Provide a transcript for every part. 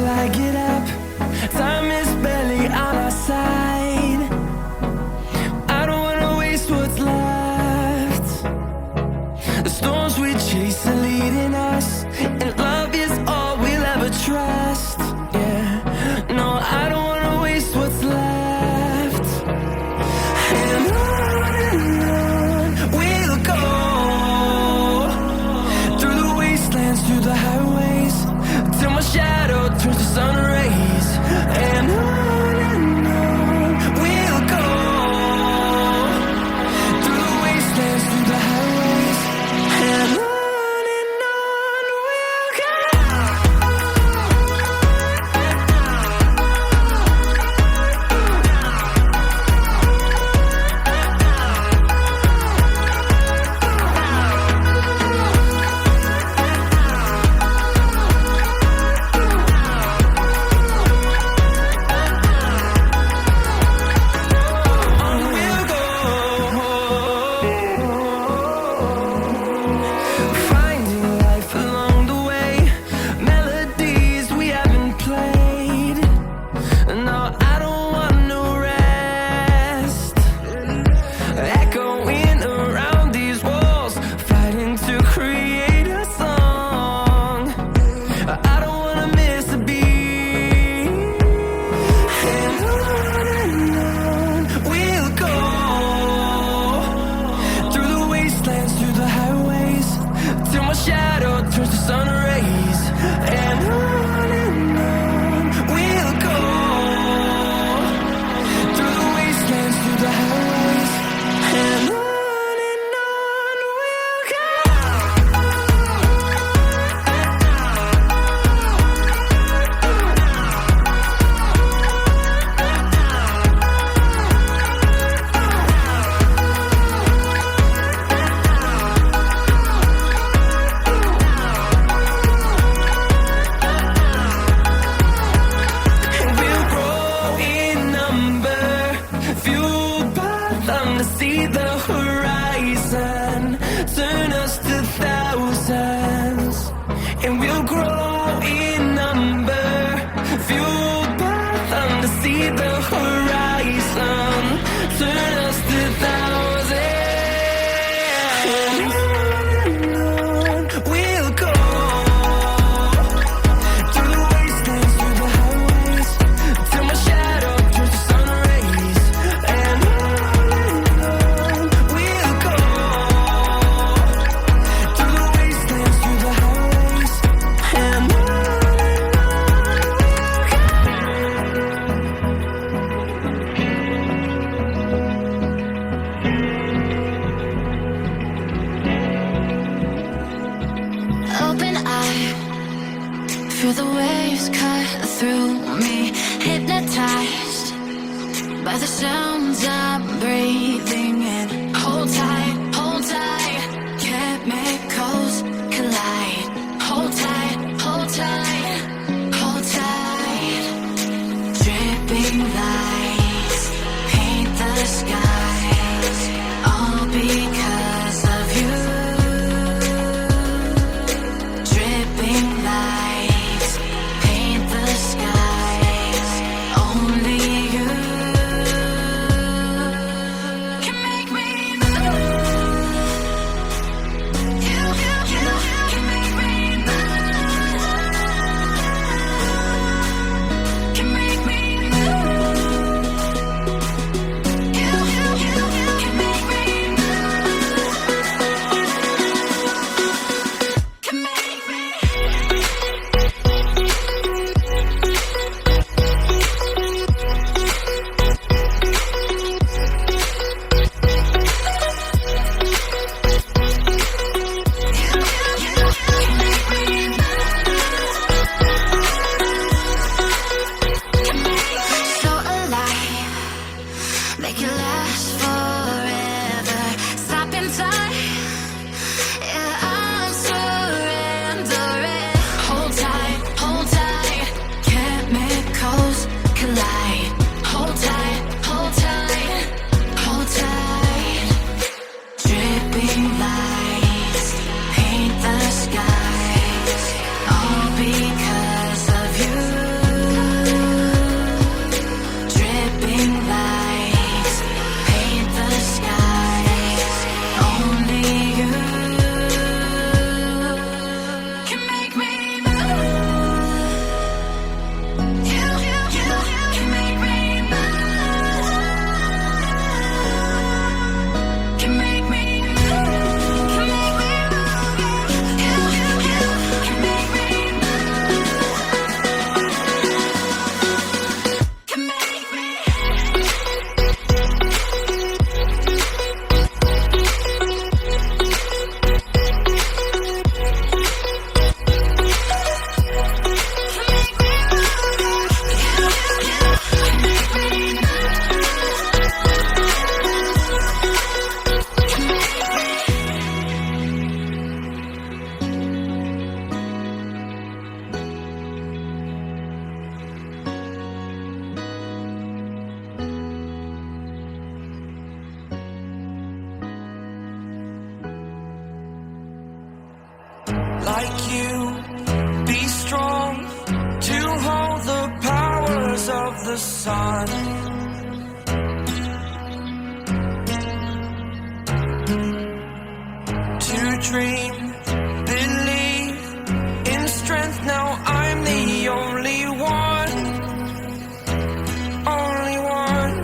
I get up. Time is barely on our side. I don't wanna waste what's left. The storms we chase are leading us, and love is all we'll ever trust. Yeah, no, I don't wanna waste what's left. And on we'll go, through the wastelands, through the highways, till my shadow turns to sun rays. And on we'll go, through the wastelands, through the highways, and on we'll go. Finding life along the way, melodies we haven't played. No, I don't want no rest. Echoing around these walls, fighting to create a song. I don't wanna miss a beat. And on we'll go, through the wastelands, through the highways, till my shadow turns to sun rays. And on we'll go, through the wastelands, through the highways, and on we'll go. And we'll grow in number, fueled by them to see the horizon, turn us to thousands. And we'll grow in number, fueled by them to see the horizon, turn us to thousands. And on we'll go, through the wastelands, through the highways, till my shadow turns to sun rays. And on we'll go, through the wastelands, through the highways, and on Open eye, feel the waves cut through me, hypnotized by the sounds I'm breathing in. Hold tight, chemicals collide. Hold tight, hold tight, hold tight. Dripping lights paint the skies, all because of you. Dripping lights paint the skies, only you can make me move. You can make me move. Can make me move. like you, be strong to hold the powers of the sun. To dream, believe in strength. Now I'm the only one, only one.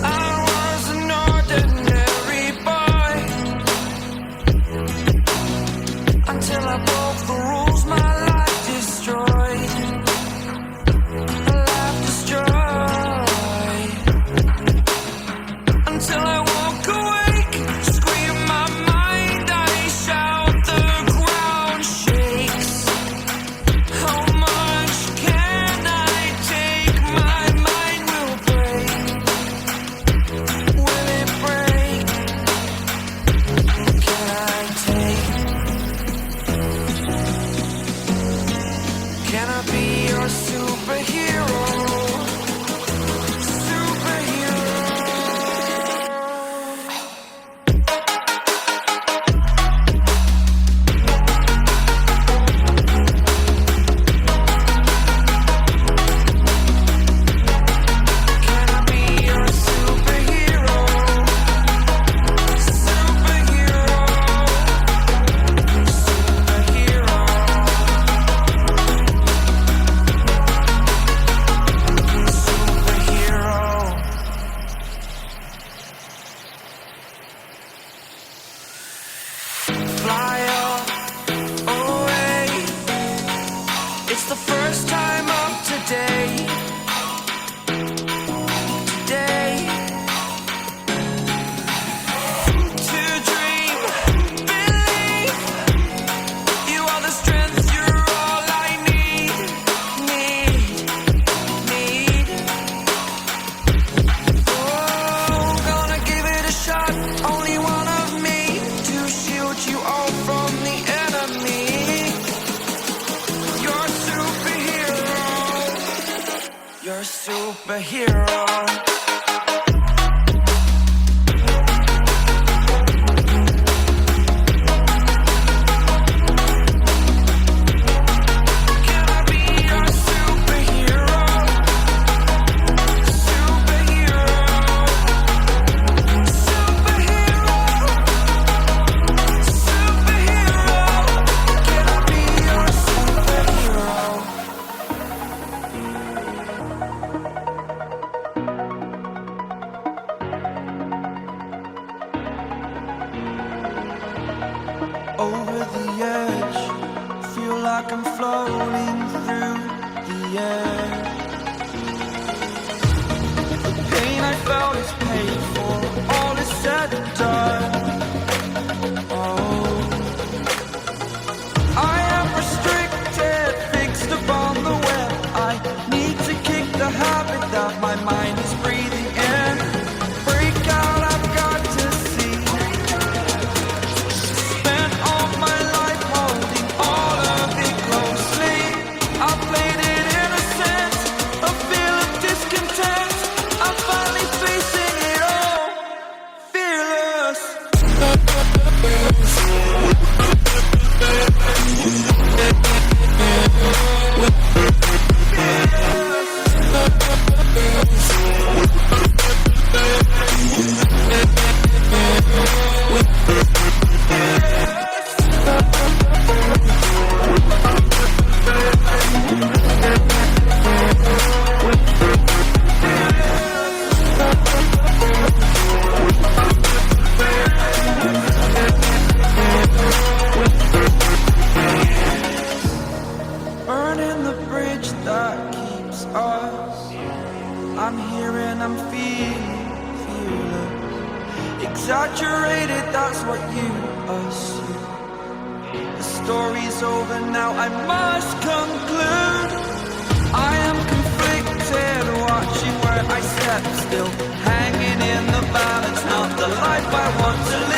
I was an ordinary boy until I broke the rules. My life destroyed, my life destroyed. Until I walk awake, scream my mind, I shout, the ground shakes. How much can I take? My mind will break. Will it break? Can I take? Can I be your superhero? Superhero. Can I be your superhero? Superhero. Superhero. Superhero. Fly away. It's the first time of today. Today. To dream, believe. You are the strength, you're all I need. Need. Oh, gonna give it a shot. Only one of me to shield you all from the enemy. You're a superhero. You're a superhero. Can I be your superhero? Superhero. Superhero. Superhero. Can I be your superhero? Over the edge, feel like I'm floating through the air. The pain I felt is paid for, all is said and done. Oh, I am restricted, fixed upon the web. I need to kick the habit that my mind is breathing in. Break out, I've got to see. Spent all my life holding all of it closely. I played it innocent, a feel of discontent. I'm finally facing it all, fearless. Burning the bridge that keeps us. I'm here and I'm fearless. Exaggerated, that's what you assume. The story's over now, I must conclude. I am conflicted, watching where I step still, hanging in the balance, not the life I want to live.